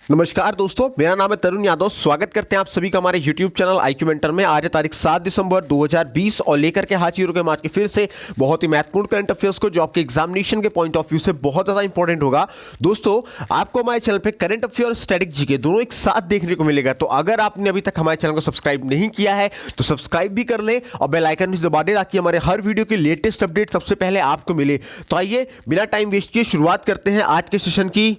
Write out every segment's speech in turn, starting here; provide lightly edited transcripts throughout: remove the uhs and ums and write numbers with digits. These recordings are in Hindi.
नमस्कार दोस्तों, मेरा नाम है तरुण यादव। स्वागत करते हैं आप सभी का हमारे YouTube चैनल IQ मेंटर में। आज है तारीख 7 दिसंबर 2020 और लेकर के हाजिर हो गए आज के फिर से बहुत ही महत्वपूर्ण करंट अफेयर्स को, जो आपके एग्जामिनेशन के पॉइंट ऑफ व्यू से बहुत ज़्यादा इंपॉर्टेंट होगा। दोस्तों, आपको हमारे चैनल पे करंट अफेयर और स्टैटिक जीके दोनों एक साथ देखने को मिलेगा। तो अगर आपने अभी तक हमारे चैनल को सब्सक्राइब नहीं किया है तो सब्सक्राइब भी कर लें और बेल आइकन भी दबा दें, ताकि हमारे हर वीडियो की लेटेस्ट अपडेट सबसे पहले आपको मिले। तो आइए बिना टाइम वेस्ट किए शुरुआत करते हैं आज के सेशन की।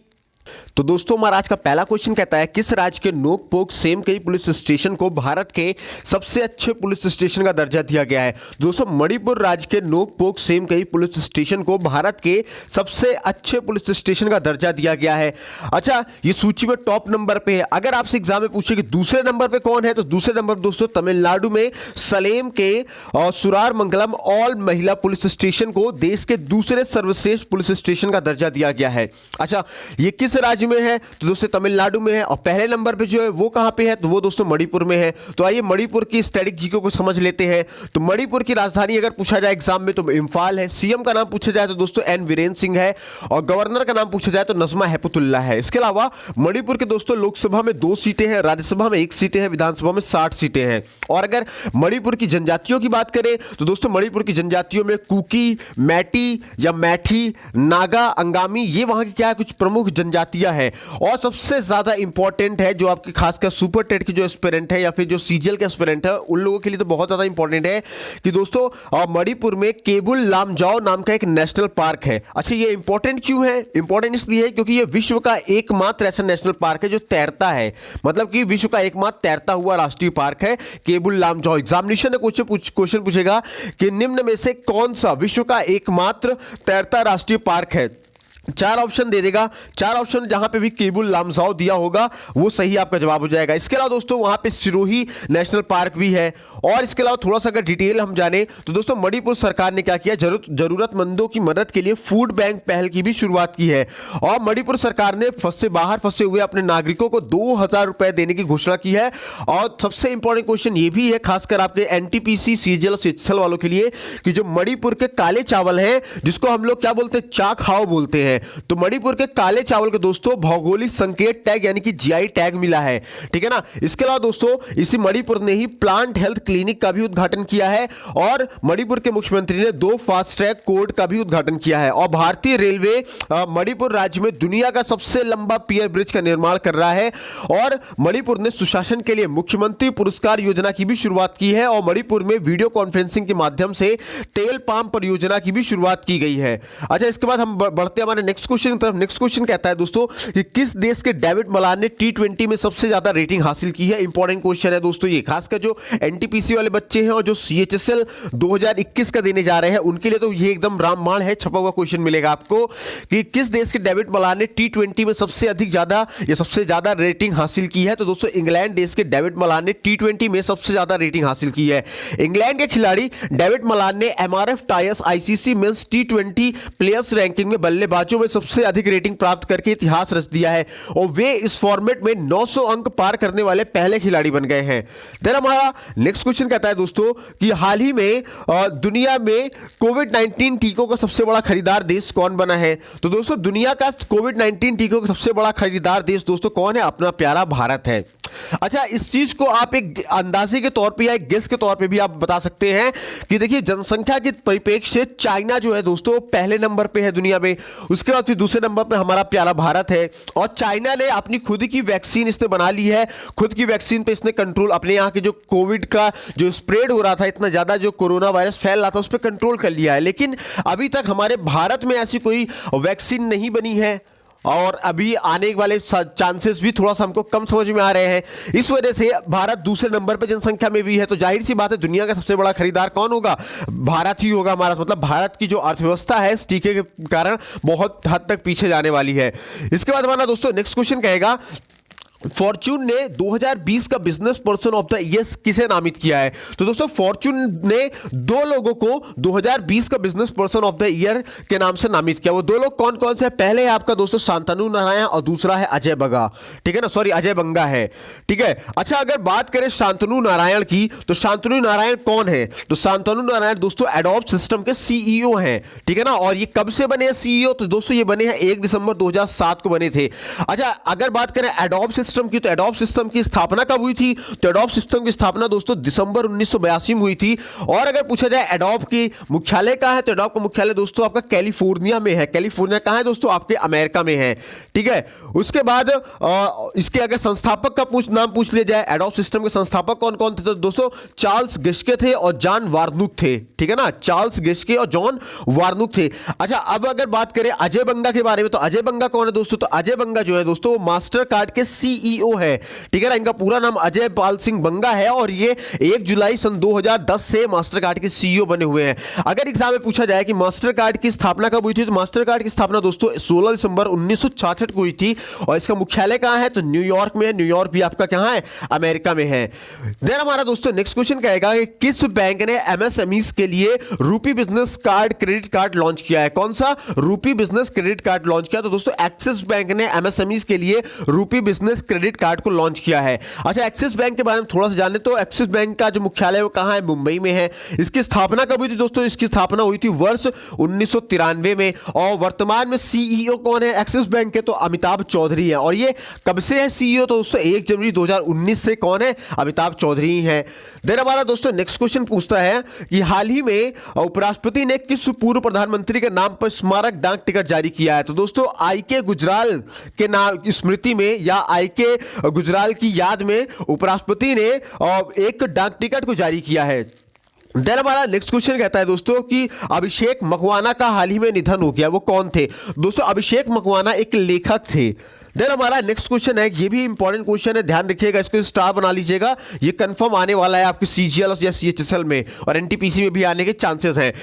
तो दोस्तों, हमारा आज का पहला क्वेश्चन कहता है, किस राज्य के नोकपोक सेमकई पुलिस स्टेशन को भारत के सबसे अच्छे पुलिस स्टेशन का दर्जा दिया गया है? दोस्तों, मणिपुर राज्य के नोकपोक सेमकई पुलिस स्टेशन को भारत के सबसे अच्छे पुलिस स्टेशन का दर्जा दिया गया है। अच्छा, ये सूची में टॉप नंबर पे है। अगर आपसे एग्जाम में पूछे कि दूसरे नंबर पे कौन है, तो दूसरे नंबर दोस्तों तमिलनाडु में सलेम के सुरार मंगलम ऑल महिला पुलिस स्टेशन को देश के दूसरे सर्वश्रेष्ठ पुलिस स्टेशन का दर्जा दिया गया है। अच्छा, ये किस राज्य में है? तो दोस्तों तमिलनाडु में है। और पहले नंबर पे जो है वो कहां पे है? तो वो दोस्तों मणिपुर में है। तो आइए मणिपुर की स्टैटिक जीके को समझ लेते हैं। तो मणिपुर की राजधानी अगर पूछा जाए एग्जाम में तो इंफाल है। सीएम का नाम पूछा जाए तो दोस्तों एन वीरेंद्र सिंह है। और गवर्नर का नाम पूछा जाए तो नजमा हेपतुल्ला है। इसके अलावा मणिपुर के दोस्तों लोकसभा में 2 सीटें हैं, राज्यसभा में 1 सीटें हैं, विधानसभा में 60 सीटें हैं। और अगर मणिपुर की जनजातियों की बात करें तो दोस्तों मणिपुर की जनजातियों में कुकी, मैटी या मैठी, नागा, अंगामी, ये वहां की क्या है, कुछ प्रमुख जनजातियां हैं। और सबसे ज्यादा इंपॉर्टेंट है जो आपके खासकर सुपर टेट के जो एस्पिरेंट है या फिर जो सीजीएल के एस्पिरेंट है, उन लोगों के लिए तो बहुत ज्यादा इंपॉर्टेंट है कि दोस्तों मणिपुर में केबुल लामजाओ नाम का एक नेशनल पार्क है। अच्छा, ये इंपॉर्टेंट क्यों है? इंपॉर्टेंट इसलिए है क्योंकि ये विश्व का एकमात्र ऐसा नेशनल पार्क है जो तैरता है। मतलब कि विश्व का एकमात्र तैरता हुआ राष्ट्रीय पार्क है केबुल लामजाओ। एग्जामिनेशन में क्वेश्चन पूछेगा कि निम्न में से कौन सा विश्व का एकमात्र तैरता राष्ट्रीय पार्क है? 4 ऑप्शन दे देगा। 4 ऑप्शन जहां पे भी केबुल लामजाओ दिया होगा वो सही आपका जवाब हो जाएगा। इसके अलावा दोस्तों वहां पे सिरोही नेशनल पार्क भी है। और इसके अलावा थोड़ा सा अगर डिटेल हम जाने तो दोस्तों मणिपुर सरकार ने क्या किया, जरूरतमंदों की मदद के लिए फूड बैंक पहल की भी शुरुआत की है। और मणिपुर सरकार ने बाहर फंसे हुए अपने नागरिकों को 2000 रुपए देने की घोषणा की है। और सबसे इंपॉर्टेंट क्वेश्चन ये भी है, खासकर आपके एनटीपीसी, सीजीएल, सीएचएल वालों के लिए, कि जो मणिपुर के काले चावल हैं, जिसको हम लोग क्या बोलते हैं, चा खाओ बोलते हैं, तो मणिपुर के काले चावल के दोस्तों भौगोलिक संकेत टैग यानी कि जीआई टैग मिला है। ठीक है ना। इसके अलावा दोस्तों इसी मणिपुर ने ही प्लांट हेल्थ क्लिनिक का भी उद्घाटन किया है। और मणिपुर के मुख्यमंत्री ने 2 फास्ट ट्रैक कोर्ट का भी उद्घाटन किया है। और भारतीय रेलवे मणिपुर राज्य में दुनिया का सबसे लंबा पियर ब्रिज का निर्माण कर रहा है। और मणिपुर ने सुशासन के लिए मुख्यमंत्री पुरस्कार योजना की भी शुरुआत की है। और मणिपुर में वीडियो कॉन्फ्रेंसिंग के माध्यम से तेल पाम परियोजना की भी शुरुआत की गई है। अच्छा, इसके बाद हम बढ़ते हमारे नेक्स्ट क्वेश्चन की तरफ। नेक्स्ट क्वेश्चन कहता है दोस्तों कि किस देश के डेविड मलान ने T20 में सबसे ज्यादा रेटिंग हासिल की है? इंपॉर्टेंट क्वेश्चन है दोस्तों ये, खासकर जो एनटीपीसी वाले बच्चे हैं और जो CHSL 2021 का देने जा रहे हैं उनके लिए तो ये एकदम रामबाण है, छपा हुआ क्वेश्चन मिलेगा आपको कि किस देश के डेविड मलान ने T20 में सबसे ज्यादा रेटिंग हासिल की है? तो दोस्तों इंग्लैंड देश के डेविड मलान ने T20 में सबसे ज्यादा रेटिंग हासिल की है। इंग्लैंड के खिलाड़ी डेविड मलान ने MRF tyres ICC men's T20 players ranking में बल्लेबाजों में सबसे अधिक रेटिंग प्राप्त करके इतिहास रच दिया है। और वे इस फॉर्मेट में 900 अंक पार करने वाले पहले खिलाड़ी बन गए हैं। देन हमारा नेक्स्ट क्वेश्चन कहता है दोस्तों कि हाल ही में दुनिया में कोविड-19 टीकों का सबसे बड़ा खरीदार देश कौन बना है? तो दोस्तों दुनिया का कोविड-19 टीकों का सबसे बड़ा खरीदार देश दोस्तों कौन है? अपना प्यारा भारत है। अच्छा, इस चीज को आप एक अंदाजे के तौर पे या एक गेस के तौर पे भी आप बता सकते हैं कि देखिए जनसंख्या के परिप्रेक्ष्य से चाइना जो है दोस्तों पहले नंबर पे है दुनिया में। उसके बाद फिर दूसरे नंबर पे हमारा प्यारा भारत है। और चाइना ने अपनी खुद की वैक्सीन इसने बना ली है। खुद की वैक्सीन पे इसने कंट्रोल, अपने यहाँ के जो कोविड का जो स्प्रेड हो रहा था, इतना ज्यादा जो कोरोना वायरस फैल रहा था, उस पर कंट्रोल कर लिया है। लेकिन अभी तक हमारे भारत में ऐसी कोई वैक्सीन नहीं बनी है। और अभी आने वाले चांसेस भी थोड़ा सा हमको कम समझ में आ रहे हैं। इस वजह से भारत दूसरे नंबर पर जनसंख्या में भी है। तो जाहिर सी बात है दुनिया का सबसे बड़ा खरीदार कौन होगा? भारत ही होगा हमारा। मतलब भारत की जो अर्थव्यवस्था है इस टीके के कारण बहुत हद तक पीछे जाने वाली है। इसके बाद हमारा दोस्तों नेक्स्ट क्वेश्चन कहेगा फॉर्च्यून ने 2020 का business person of the year किसे नामित किया है? तो दोस्तों फॉर्च्यून ने दो लोगों को 2020 का business person of the year के नाम से नामित किया। वो दो लोग कौन कौन से हैं? पहले है आपका दोस्तों शांतनु नारायण और दूसरा है अजय बंगा, ठीक है ना, सॉरी अजय बंगा है, ठीक है। अच्छा, अगर बात करें शांतनु नारायण की, तो शांतनु नारायण कौन है? तो शांतनु नारायण दोस्तों एडोब सिस्टम के सीईओ हैं, ठीक है ना। और ये कब से बने हैं सीईओ? तो दोस्तों ये बने हैं 1 दिसंबर 2007 को बने थे। अच्छा, अगर बात करें एडोब सिस्टम की, तो एडोब सिस्टम की स्थापना कब हुई थी? तो एडोब सिस्टम की स्थापना दोस्तों दिसंबर 1982 में हुई थी। और अगर पूछा जाए एडोब की मुख्यालय कहां है, तो एडोब का मुख्यालय दोस्तों आपका कैलिफोर्निया में है। कैलिफोर्निया कहां है दोस्तों? आपके अमेरिका में है, ठीक है। उसके बाद इसके अगर संस्थापक का नाम पूछ लिया जाए, एडोब सिस्टम के संस्थापक कौन कौन थे? तो दोस्तों चार्ल्स गेस्के थे और जॉन वार्नुक थे, ठीक है ना, चार्ल्स गेस्के और जॉन वार्नुक थे। अच्छा, अब अगर बात करें अजय बंगा के बारे में, तो अजय बंगा कौन है दोस्तों? तो अजय बंगा जो है दोस्तों मास्टर कार्ड के सीईओ है, ठीक है ना। इनका पूरा नाम अजय पाल सिंह बंगा है और ये 1 जुलाई सन 2010 से मास्टर कार्ड के सीईओ बने हुए हैं। अगर एग्जाम में पूछा जाए कि मास्टर कार्ड की स्थापना कब हुई थी, तो मास्टर कार्ड की स्थापना दोस्तों 16 दिसंबर 1966 को हुई थी। और इसका मुख्यालय कहां है? तो न्यूयॉर्क में है। न्यूयॉर्क भी आपका कहां है? अमेरिका में है। देन हमारा दोस्तों नेक्स्ट क्वेश्चन कहेगा कि किस बैंक ने एमएसएमईज के लिए रूपी business card credit card launch किया है? कौन सा रूपी बिजनेस क्रेडिट कार्ड लॉन्च किया? तो दोस्तों एक्सिस बैंक ने एमएसएमईज के लिए रूपी बिजनेस क्रेडिट कार्ड को लॉन्च किया है। अच्छा, एक्सिस बैंक के बारे में थोड़ा सा जाने, तो एक्सिस बैंक का जो मुख्यालय वो कहां है? मुंबई में है। इसकी स्थापना कब हुई थी दोस्तों? इसकी स्थापना हुई थी वर्ष 1993 में। और वर्तमान में सीईओ कौन है एक्सिस बैंक के? तो अमिताभ चौधरी है। और ये कब से है सीईओ? तो दोस्तों 1 जनवरी 2019 से कौन है? अमिताभ चौधरी है। देन हमारा दोस्तों नेक्स्ट क्वेश्चन पूछता है कि हाल ही में उपराष्ट्रपति ने किस पूर्व प्रधानमंत्री के नाम पर स्मारक डाक टिकट जारी किया है? तो दोस्तों आई.के. गुजराल के नाम स्मृति में या आई.के. गुजराल की याद में उपराष्ट्रपति ने एक डाक टिकट को जारी किया है। देन हमारा नेक्स्ट क्वेश्चन कहता है दोस्तों कि अभिषेक मकवाना का हाल ही में निधन हो गया, वो कौन थे? दोस्तों अभिषेक मकवाना एक लेखक थे। देन हमारा नेक्स्ट क्वेश्चन है, ये भी इंपॉर्टेंट क्वेश्चन है, ध्यान रखिएगा, इसको स्टार बना लीजिएगा, ये कंफर्म आने वाला है आपके सीजीएल या सीएचएसएल में और एनटीपीसी में भी आने के चांसेस हैं।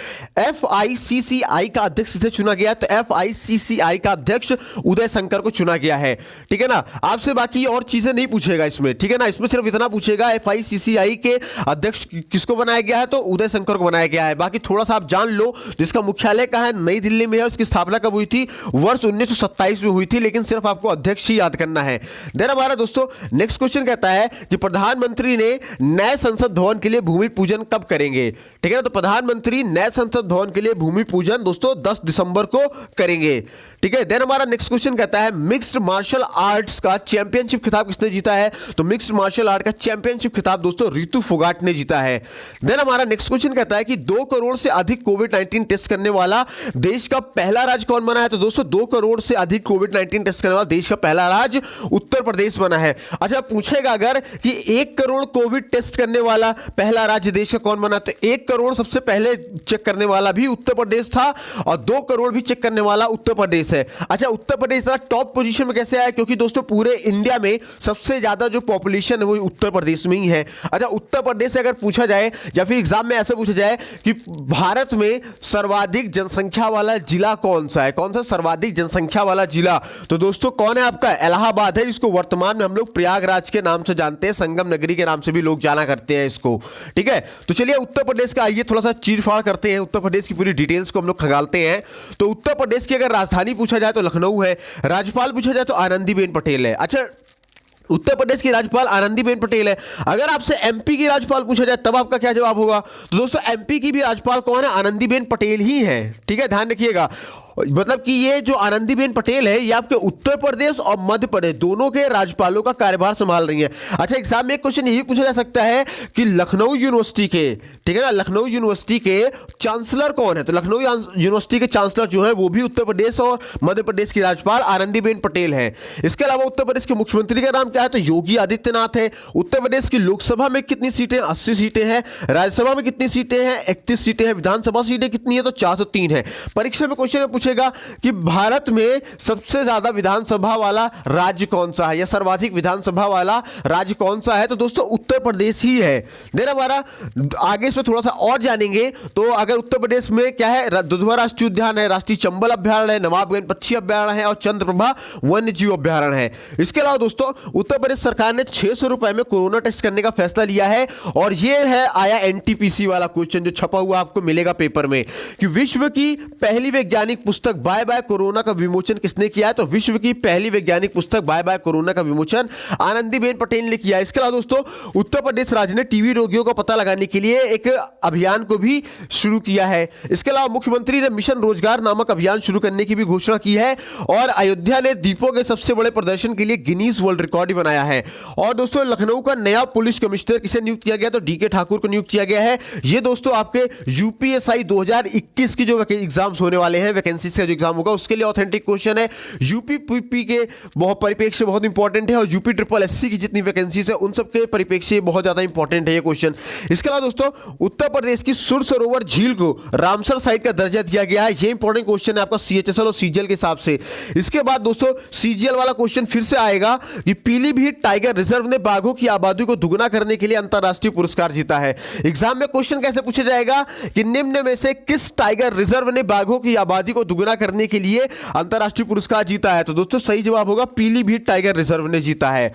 एफआईसीसीआई का अध्यक्ष किसे चुना गया? तो एफआईसीसीआई का अध्यक्ष उदय शंकर को चुना गया है, ठीक है ना। आपसे बाकी और चीजें नहीं पूछेगा इसमें, ठीक है ना, इसमें सिर्फ इतना पूछेगा एफआईसीसीआई के अध्यक्ष किसको बनाया गया है? तो उदय शंकर को बनाया गया है। बाकी थोड़ा सा आप जान लो, जिसका मुख्यालय कहां है? नई दिल्ली में है। उसकी स्थापना कब हुई थी? वर्ष 1927 में हुई थी, लेकिन सिर्फ आपको अध्यक्ष ही याद करना है। देन हमारा दोस्तों नेक्स्ट क्वेश्चन कहता है कि प्रधानमंत्री ने नए संसद भवन के लिए भूमि पूजन कब करेंगे? ठीक है ना, तो प्रधानमंत्री नए संसद भवन के लिए भूमि पूजन दोस्तों 10 दिसंबर को करेंगे, ठीक है। देन हमारा नेक्स्ट क्वेश्चन कहता है मिक्स्ड मार्शल आर्ट्स का चैंपियनशिप खिताब किसने जीता है? तो मिक्स्ड मार्शल आर्ट का चैंपियनशिप खिताब दोस्तों रितु फोगाट ने जीता है। देन हमारा नेक्स्ट क्वेश्चन कहता है कि 2 करोड़ से अधिक कोविड-19 टेस्ट करने वाला देश का पहला राज्य कौन बना है? तो दोस्तों 2 करोड़ से अधिक कोविड-19 टेस्ट करने वाला देश का पहला राज्य उत्तर प्रदेश बना है। अच्छा, पूछेगा अगर कि 1 करोड़ कोविड टेस्ट करने वाला पहला राज्य देश का कौन बना? तो 1 करोड़ सबसे पहले चेक करने वाला भी उत्तर प्रदेश था और 2 करोड़ भी चेक करने वाला उत्तर प्रदेश है। अच्छा, उत्तर प्रदेश टॉप पोजीशन में कैसे आया? क्योंकि दोस्तों पूरे इंडिया में सबसे ज्यादा जो पॉपुलेशन है वो उत्तर प्रदेश में ही है। अच्छा, उत्तर प्रदेश से अगर पूछा जाए या फिर एग्जाम में ऐसा पूछा जाए कि भारत में सर्वाधिक जनसंख्या वाला जिला कौन सा है? कौन सा सर्वाधिक जनसंख्या वाला जिला? तो दोस्तों कौन है आपका? इलाहाबाद है, जिसको वर्तमान में हम लोग प्रयागराज के नाम से जानते हैं, संगम नगरी के नाम से भी लोग जाना करते हैं इसको, ठीक है। तो चलिए उत्तर प्रदेश का आइए थोड़ा सा चीरफाड़ करते हैं, उत्तर प्रदेश की पूरी डिटेल्स को हम लोग खंगालते हैं। तो उत्तर प्रदेश की अगर राजधानी पूछा जाए तो लखनऊ है, राज्यपाल पूछा जाए तो आनंदीबेन पटेल है। अच्छा, उत्तर प्रदेश की राज्यपाल आनंदीबेन पटेल है। अगर आपसे एमपी की राज्यपाल पूछा जाए तब आपका क्या जवाब होगा? तो दोस्तों एमपी की भी राज्यपाल कौन है? आनंदीबेन पटेल ही है, ठीक है, ध्यान रखिएगा। मतलब कि ये जो आनंदीबेन पटेल है ये आपके उत्तर प्रदेश और मध्य प्रदेश दोनों के राज्यपालों का कार्यभार संभाल रही हैं। अच्छा, एग्जाम में एक क्वेश्चन यही पूछा जा सकता है कि लखनऊ यूनिवर्सिटी के, ठीक है ना, लखनऊ यूनिवर्सिटी के चांसलर कौन है? तो लखनऊ यूनिवर्सिटी के चांसलर जो है वो भी उत्तर प्रदेश और मध्य प्रदेश की राज्यपाल आनंदीबेन पटेल है। इसके अलावा उत्तर प्रदेश के मुख्यमंत्री का नाम क्या है? तो योगी आदित्यनाथ है। उत्तर प्रदेश की लोकसभा में कितनी सीटें? 80 सीटें हैं। राज्यसभा में कितनी सीटें हैं? 31 सीटें हैं। विधानसभा सीटें कितनी है? तो 403 है। परीक्षा में क्वेश्चन पूछेगा कि भारत में सबसे ज्यादा विधानसभा वाला राज्य कौन सा है या सर्वाधिक विधानसभा वाला राज्य कौन सा है, तो दोस्तों उत्तर प्रदेश ही है। देन हमारा आगे इसमें थोड़ा सा और जानेंगे तो अगर उत्तर प्रदेश में क्या है, दुधवा राष्ट्रीय उद्यान है, राष्ट्रीय चंबल अभ्यारण्य है, नवाबगंज पक्षी अभ्यारण्य है और चंद्रप्रभा वन्य जीव अभ्यारण्य है। इसके अलावा दोस्तों उत्तर प्रदेश सरकार ने 600 रुपए में कोरोना टेस्ट करने का फैसला लिया है और यह है आया एनटीपीसी वाला क्वेश्चन जो छपा हुआ आपको मिलेगा पेपर में कि विश्व की पहली वैज्ञानिक पुस्तक बाय बाय कोरोना का विमोचन किसने किया है, तो विश्व की पहली वैज्ञानिक पुस्तक बाय बाय कोरोना का विमोचन आनंदीबेन पटेल ने किया है। इसके अलावा दोस्तों उत्तर प्रदेश राज्य ने टीबी रोगियों का पता लगाने के लिए एक अभियान को भी शुरू किया है। इसके अलावा मुख्यमंत्री ने मिशन रोजगार नामक अभियान शुरू करने की भी घोषणा की है और अयोध्या ने दीपों के सबसे बड़े प्रदर्शन के लिए गिनीज वर्ल्ड रिकॉर्ड ही बनाया है। और दोस्तों लखनऊ का नया पुलिस कमिश्नर किसे नियुक्त किया गया, तो डीके ठाकुर को नियुक्त किया गया है। ये दोस्तों आपके यूपीएसआई 2021 की जो एग्जाम्स होने वाले हैं, वैकेंसी का जो एग्जाम होगा उसके लिए ऑथेंटिक क्वेश्चन है। यूपी के बहुत परिप्रेक्ष्य बहुत इंपॉर्टेंट है और यूपी ट्रिपल एससी की जितनी वैकेंसीज है उन सबके परिप्रेक्ष्य बहुत ज्यादा इंपॉर्टेंट है ये क्वेश्चन। इसके अलावा दोस्तों उत्तर प्रदेश की सुर सरोवर झील को रामसर साइट का दर्जा दिया गया है। ये इंपॉर्टेंट क्वेश्चन है आपका सीएचएसएल और सीजीएल के हिसाब से। इसके बाद दोस्तों सीजीएल वाला क्वेश्चन फिर से आएगा कि पीलीभीत टाइगर रिजर्व ने बाघों की आबादी को दुगना करने के लिए अंतरराष्ट्रीय पुरस्कार जीता है। एग्जाम में क्वेश्चन कैसे पूछा जाएगा कि निम्न में से किस टाइगर रिजर्व ने बाघों की आबादी को दुगना करने के लिए अंतरराष्ट्रीय पुरस्कार जीता है, तो दोस्तों सही जवाब होगा पीलीभीत टाइगर रिजर्व ने जीता है।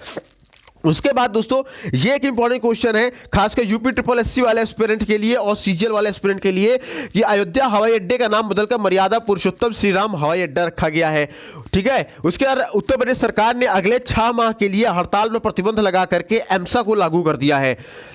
उसके बाद दोस्तों ये एक इंपॉर्टेंट क्वेश्चन है खासकर यूपी ट्रिपल एससी वाले एस्पिरेंट के लिए और सीजीएल वाले एस्पिरेंट के लिए कि अयोध्या हवाई अड्डे का नाम बदलकर मर्यादा पुरुषोत्तम श्री राम हवाई अड्डा रखा गया है। ठीक है, उसके बाद उत्तर प्रदेश सरकार ने अगले 6 माह के लिए हड़ताल में प्रतिबंध लगा करके एमसा को लागू कर दिया है।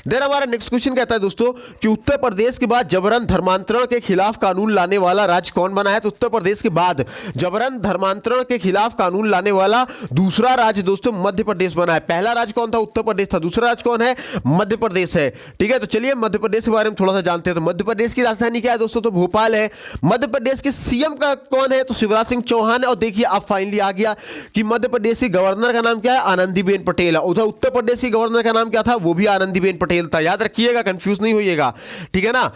देन हमारा नेक्स्ट क्वेश्चन कहता है दोस्तों कि उत्तर प्रदेश के बाद जबरन धर्मांतरण के खिलाफ कानून लाने वाला राज्य कौन बना है, तो उत्तर प्रदेश के बाद जबरन धर्मांतरण के खिलाफ कानून लाने वाला दूसरा राज्य दोस्तों मध्य प्रदेश बना है। पहला राज्य कौन था, उत्तर प्रदेश था, दूसरा राज्य कौन है, मध्य प्रदेश है। ठीक है, तो चलिए मध्य प्रदेश के बारे में थोड़ा सा जानते हैं। तो मध्य प्रदेश की राजधानी क्या है दोस्तों, तो भोपाल है। मध्य प्रदेश के सीएम का कौन है, तो शिवराज सिंह चौहान है। और देखिए अब फाइनली आ गया कि मध्य प्रदेश की गवर्नर का नाम क्या है, आनंदीबेन पटेल है। उधर उत्तर प्रदेश की गवर्नर का नाम क्या था, वो भी आनंदीबेन पटेल था। याद रखिएगा, कंफ्यूज नहीं होइएगा, ठीक है ना।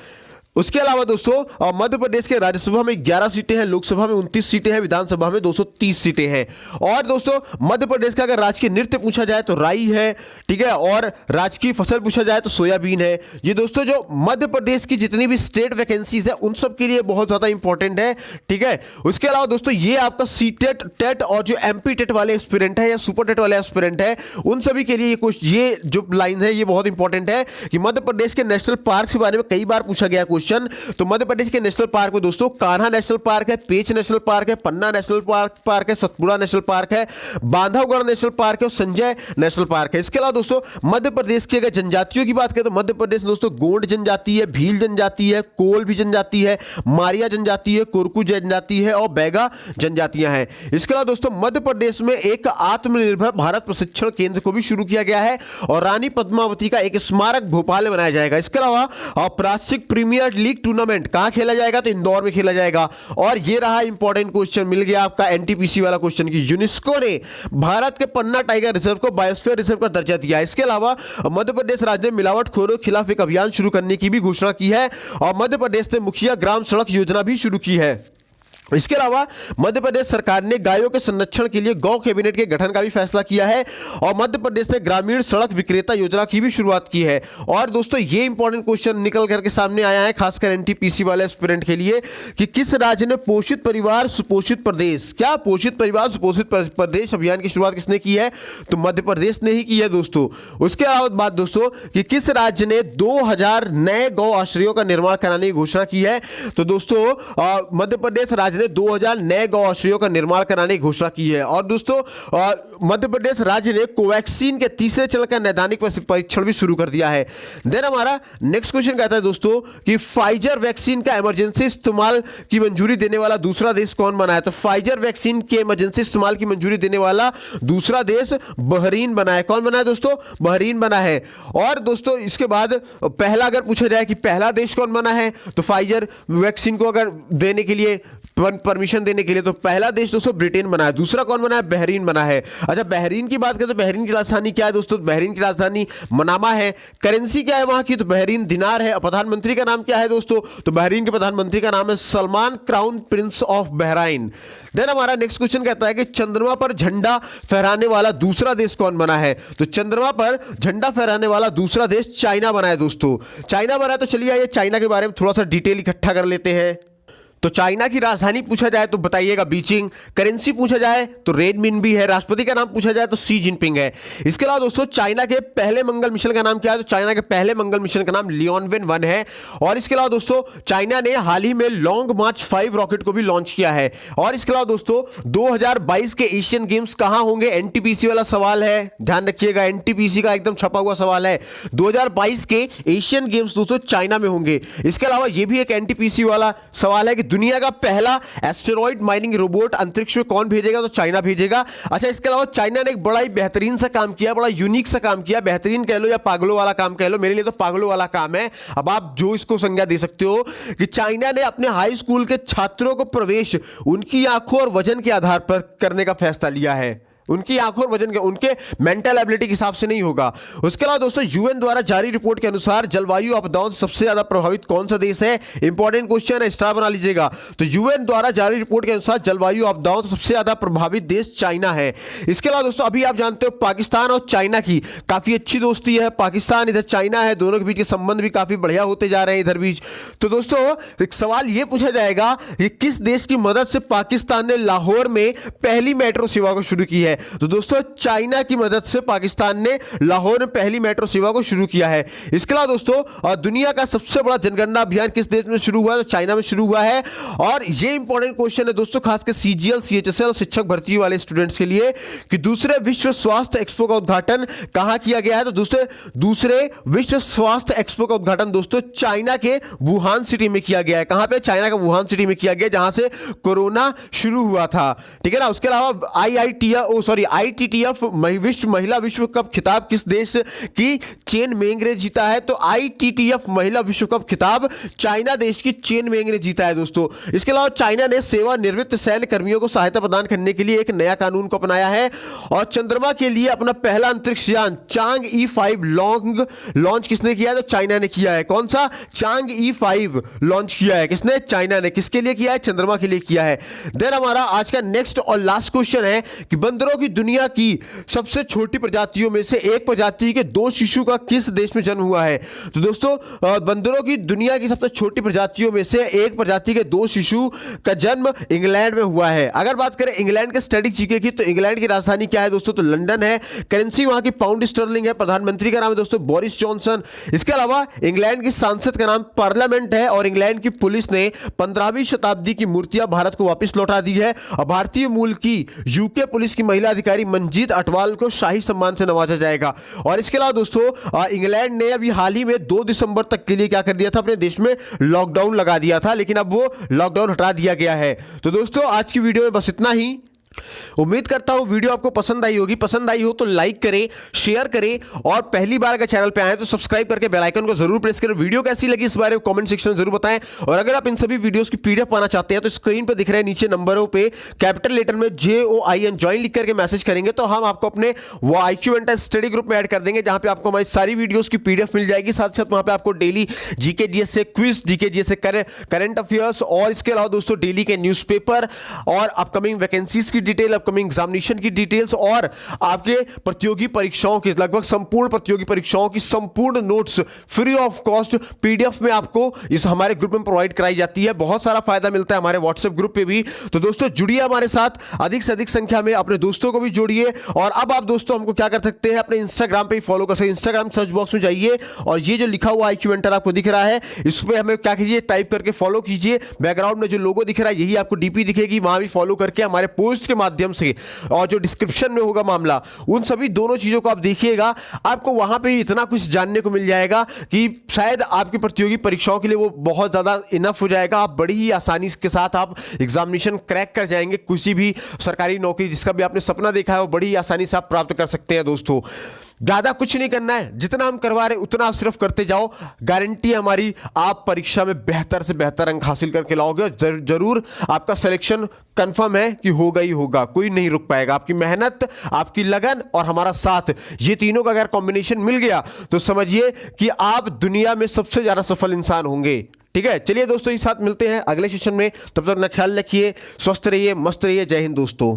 उसके अलावा दोस्तों मध्य प्रदेश के राज्यसभा में 11 सीटें हैं, लोकसभा में 29 सीटें हैं, विधानसभा में 230 सीटें हैं। और दोस्तों मध्य प्रदेश का अगर राजकीय नृत्य पूछा जाए तो राई है, ठीक है, और राजकीय फसल पूछा जाए तो सोयाबीन है। ये दोस्तों जो मध्य प्रदेश की जितनी भी स्टेट वैकेंसीज है उन सब के लिए बहुत ज्यादा इंपॉर्टेंट है। ठीक है, उसके अलावा दोस्तों ये आपका सीटेट टेट और जो एमपी टेट वाले एस्पिरेंट है या सुपर टेट वाले एस्पिरेंट है उन सभी के लिए ये जो लाइन है ये बहुत इंपॉर्टेंट है कि मध्य प्रदेश के नेशनल पार्क के बारे में कई बार पूछा गया क्वेश्चन। तो मध्य प्रदेश के नेशनल पार्क में दोस्तों कान्हा नेशनल पार्क है, पेंच नेशनल पार्क है, पन्ना नेशनल पार्क है, सतपुड़ा नेशनल पार्क है, बांधवगढ़ नेशनल पार्क है और संजय नेशनल पार्क है। इसके अलावा दोस्तों मध्य प्रदेश की अगर जनजातियों की बात करें तो मध्य प्रदेश में दोस्तों गोंड जनजाति है, भील जनजाति है, कोल जनजाति है, मारिया जनजाति है, कोरकू जनजाति है और बैगा जनजातियां हैं। इसके अलावा दोस्तों मध्य प्रदेश में एक आत्मनिर्भर भारत प्रशिक्षण केंद्र को भी शुरू किया गया है और रानी पद्मावती का एक स्मारक भोपाल में बनाया जाएगा। इसके अलावा प्राश्चिक प्रीमियर लीग टूर्नामेंट कहां खेला जाएगा, तो इंदौर में खेला जाएगा। और ये रहा इंपॉर्टेंट क्वेश्चन, मिल गया आपका एनटीपीसी वाला क्वेश्चन की यूनेस्को ने भारत के पन्ना टाइगर रिजर्व को बायोस्फीयर रिजर्व का दर्जा दिया है। इसके अलावा मध्य प्रदेश राज्य ने मिलावटखोरों के खिलाफ एक अभियान शुरू करने की भी घोषणा की है और मध्य प्रदेश ने मुखिया ग्राम सड़क योजना भी शुरू की है। इसके अलावा मध्य प्रदेश सरकार ने गायों के संरक्षण के लिए गौ कैबिनेट के गठन का भी फैसला किया है और मध्य प्रदेश ने ग्रामीण सड़क विक्रेता योजना की भी शुरुआत की है। और दोस्तों ये इंपॉर्टेंट क्वेश्चन निकल करके सामने आया है खासकर एनटीपीसी वाले एस्पिरेंट के लिए कि किस राज्य ने पोषित परिवार सुपोषित प्रदेश, क्या पोषित परिवार सुपोषित प्रदेश अभियान की शुरुआत किसने की है, तो मध्य प्रदेश ने ही की है दोस्तों। उसके अलावा बात दोस्तों कि किस राज्य ने 2000 नए गौ आश्रयों का निर्माण कराने की घोषणा की है, तो दोस्तों मध्य प्रदेश राज्य ने 2000 नए गौ आश्रयों का निर्माण कराने की घोषणा की है। और दोस्तों मध्य प्रदेश राज्य ने कोवैक्सीन के तीसरे चरण का नैदानिक परीक्षण भी शुरू कर दिया है। देन हमारा नेक्स्ट क्वेश्चन कहता है दोस्तों कि फाइजर वैक्सीन का इमरजेंसी इस्तेमाल की मंजूरी देने वाला दूसरा देश कौन बना है, तो फाइजर वैक्सीन के इमरजेंसी इस्तेमाल की मंजूरी देने वाला दूसरा देश बहरीन बना है। कौन बना है दोस्तों, बहरीन बना है। और दोस्तों इसके बाद पहला अगर पूछा जाए कि पहला देश कौन बना है, तो फाइजर वैक्सीन को अगर देने के लिए परमिशन देने के लिए। तो पहला देश दोस्तों ब्रिटेन बना है, दूसरा कौन बना है? बहरीन बना है। अच्छा, बहरीन की बात करें तो बहरीन की राजधानी क्या है दोस्तों? बहरीन की राजधानी मनामा है। करेंसी क्या है वहां की? तो बहरीन दिनार है। प्रधानमंत्री का नाम क्या है दोस्तों? तो बहरीन के प्रधानमंत्री का नाम है Salman crown prince of Bahrain. Then हमारा नेक्स्ट क्वेश्चन कहता है कि चंद्रमा पर झंडा फहराने वाला दूसरा देश कौन बना है? तो चंद्रमा पर झंडा फहराने वाला दूसरा देश चाइना बना है दोस्तों। चाइना बना है, तो चलिए आइए चाइना के बारे में थोड़ा सा डिटेल इकट्ठा कर लेते हैं। तो चाइना की राजधानी पूछा जाए तो बताइएगा बीजिंग। करेंसी पूछा जाए तो रेनमिनबी है। राष्ट्रपति का नाम पूछा जाए तो सी जिनपिंग है। इसके अलावा दोस्तों चाइना के पहले मंगल मिशन का नाम क्या है? तो चाइना के पहले मंगल मिशन का नाम लियोनवेन 1 है। और इसके अलावा दोस्तों चाइना ने हाल ही में लॉन्ग मार्च 5 रॉकेट को भी लॉन्च किया है। और इसके अलावा दोस्तों 2022 के एशियन गेम्स कहां होंगे? एनटीपीसी वाला सवाल है, ध्यान रखिएगा, एनटीपीसी का एकदम छपा हुआ सवाल है। 2022 के एशियन गेम्स दोस्तों चाइना में होंगे। इसके अलावा यह भी एक एनटीपीसी वाला सवाल है कि दुनिया का पहला एस्टेरॉइड माइनिंग रोबोट अंतरिक्ष में कौन भेजेगा? तो चाइना भेजेगा। अच्छा, इसके अलावा चाइना ने एक बड़ा ही बेहतरीन सा काम किया, बड़ा यूनिक सा काम किया, बेहतरीन कह लो या पागलों वाला काम कह लो, मेरे लिए तो पागलों वाला काम है। अब आप जो इसको संज्ञा दे सकते हो कि चाइना ने अपने हाई स्कूल के छात्रों को प्रवेश उनकी आंखों और वजन के आधार पर करने का फैसला लिया है। उनकी आंखों और वजन के, उनके मेंटल एबिलिटी के हिसाब से नहीं होगा। उसके अलावा दोस्तों यूएन द्वारा जारी रिपोर्ट के अनुसार जलवायु आपदाओं से सबसे ज्यादा प्रभावित कौन सा देश है? इंपॉर्टेंट क्वेश्चन है, स्टार बना लीजिएगा। तो यूएन द्वारा जारी रिपोर्ट के अनुसार जलवायु आपदाओं से सबसे ज्यादा प्रभावित देश चाइना है। इसके अलावा दोस्तों अभी आप जानते हो पाकिस्तान और चाइना की काफी अच्छी दोस्ती है। पाकिस्तान इधर चाइना है, दोनों के बीच के संबंध भी काफी बढ़िया होते जा रहे हैं इधर बीच। तो दोस्तों एक सवाल यह पूछा जाएगा कि किस देश की मदद से पाकिस्तान ने लाहौर में पहली मेट्रो सेवा को शुरू की है? तो दोस्तों चाइना की मदद से पाकिस्तान ने लाहौर में पहली मेट्रो सेवा को शुरू किया है। इसके अलावा दोस्तों दुनिया का सबसे बड़ा जनगणना अभियान किस देश में शुरू हुआ है? तो चाइना में शुरू हुआ है। और ये इंपॉर्टेंट क्वेश्चन है दोस्तों खासकर सीजीएल सीएचएसएल शिक्षक भर्ती वाले स्टूडेंट्स के लिए कि दूसरे विश्व स्वास्थ्य एक्सपो का उद्घाटन कहां किया गया है? तो दूसरे विश्व स्वास्थ्य एक्सपो का उद्घाटन दोस्तों चाइना के वुहान सिटी में किया गया है। कहां पे? चाइना का वुहान सिटी में किया गया, जहां से कोरोना शुरू हुआ था। ठीक है ना। उसके अलावा आईटीटीएफ महिला विश्व कप खिताब किस देश की चेन मेंग ने जीता है? तो आईटीटीएफ महिला विश्व कप खिताब चाइना देश की चेन मेंग ने जीता है दोस्तों। इसके अलावा चाइना ने सेवानिवृत्त सैन्य कर्मियों को सहायता प्रदान करने के लिए एक नया कानून को अपनाया है। और चंद्रमा के लिए अपना पहला अंतरिक्ष यान चांग E5 लॉन्च किसने किया है? तो चाइना ने किया है। कौन सा? चांग E5 लॉन्च किया है किसने? चाइना ने। किसके लिए किया है? चंद्रमा के लिए किया है। देन हमारा आज का नेक्स्ट और लास्ट क्वेश्चन है कि बंदरों की दुनिया की सबसे छोटी प्रजातियों में से एक प्रजाति के 2 शिशु का किस देश में जन्म हुआ है? तो दोस्तों बंदरों की दुनिया की सबसे छोटी प्रजातियों में से एक प्रजाति के 2 शिशु का जन्म इंग्लैंड में हुआ है। अगर बात करें इंग्लैंड के स्टैटिक जीके की, तो इंग्लैंड की राजधानी क्या है दोस्तों? तो लंदन है। करेंसी वहां की पाउंड स्टर्लिंग है। प्रधानमंत्री का नाम है दोस्तों बोरिस जॉनसन। इसके अलावा इंग्लैंड की संसद का नाम पार्लियामेंट है। और इंग्लैंड की पुलिस ने 15वीं शताब्दी की मूर्तियां भारत को वापस लौटा दी है। और भारतीय मूल की यूके पुलिस की महिला अधिकारी मंजीत अटवाल को शाही सम्मान से नवाजा जाएगा। और इसके अलावा दोस्तों इंग्लैंड ने अभी हाल ही में 2 दिसंबर तक के लिए क्या कर दिया था? अपने देश में लॉकडाउन लगा दिया था, लेकिन अब वो लॉकडाउन हटा दिया गया है। तो दोस्तों आज की वीडियो में बस इतना ही। उम्मीद करता हूं वीडियो आपको पसंद आई होगी। पसंद आई हो तो लाइक करें, शेयर करें और पहली बार अगर चैनल पे आए तो सब्सक्राइब करके बेल आइकन को जरूर प्रेस करें। वीडियो कैसी लगी इस बारे में कमेंट सेक्शन में जरूर बताएं। और अगर आप इन सभी वीडियोस की पीडीएफ पाना चाहते हैं तो स्क्रीन पे दिख रहे नीचे नंबरों पे कैपिटल लेटर में JOIN ज्वाइन लिख करके मैसेज करेंगे तो हम आपको अपने वो IQmentor स्टडी ग्रुप में ऐड कर देंगे, जहां पे आपको हमारी सारी वीडियोस की पीडीएफ मिल जाएगी। साथ साथ वहां पे आपको डेली जीके जीएस से क्विज, जीके जीएस से करंट अफेयर्स और इसके अलावा दोस्तों डेली के न्यूज़पेपर और अपकमिंग वैकेंसीज की डिटेल, अपकमिंग एग्जामिनेशन की डिटेल्स और आपके प्रतियोगी परीक्षाओं की लगभग संपूर्ण प्रतियोगी परीक्षाओं की संपूर्ण notes free of cost PDF में आपको इस हमारे ग्रुप में प्रोवाइड कराई जाती है। बहुत सारा फायदा मिलता है हमारे व्हाट्सएप ग्रुप पे भी। तो दोस्तों जुड़िए हमारे साथ, अधिक से अधिक संख्या में अपने दोस्तों को भी जोड़िए। और अब आप दोस्तों हमको क्या कर सकते हैं, अपने इंस्टाग्राम पे फॉलो कर सकते हैं। इंस्टाग्राम सर्च बॉक्स में जाइए और ये जो लिखा हुआ IQmentor आपको दिख रहा है, इस पे हमें क्या कीजिए, टाइप करके फॉलो कीजिए। बैकग्राउंड में जो लोगो दिख रहा है यही आपको डीपी दिखेगी, वहां भी फॉलो करके हमारे पोस्ट के माध्यम से और जो डिस्क्रिप्शन में होगा मामला, उन सभी दोनों चीजों को आप देखिएगा। आपको वहां पे इतना कुछ जानने को मिल जाएगा कि शायद आपकी प्रतियोगी परीक्षाओं के लिए वो बहुत ज्यादा इनफ हो जाएगा। आप बड़ी ही आसानी के साथ आप एग्जामिनेशन क्रैक कर जाएंगे। किसी भी सरकारी नौकरी जिसका भी आपने सपना देखा है वो बड़ी ही आसानी से आप प्राप्त कर सकते हैं दोस्तों। ज्यादा कुछ नहीं करना है, जितना हम करवा रहे उतना आप सिर्फ करते जाओ। गारंटी हमारी, आप परीक्षा में बेहतर से बेहतर अंक हासिल करके लाओगे और जरूर आपका सिलेक्शन कंफर्म है कि होगा ही होगा, कोई नहीं रुक पाएगा। आपकी मेहनत, आपकी लगन और हमारा साथ, ये तीनों का अगर कॉम्बिनेशन मिल गया तो समझिए कि आप दुनिया में सबसे ज्यादा सफल इंसान होंगे। ठीक है, चलिए दोस्तों, इस साथ मिलते हैं अगले सेशन में। तब तक अपना ख्याल रखिए, स्वस्थ रहिए, मस्त रहिए। जय हिंद दोस्तों।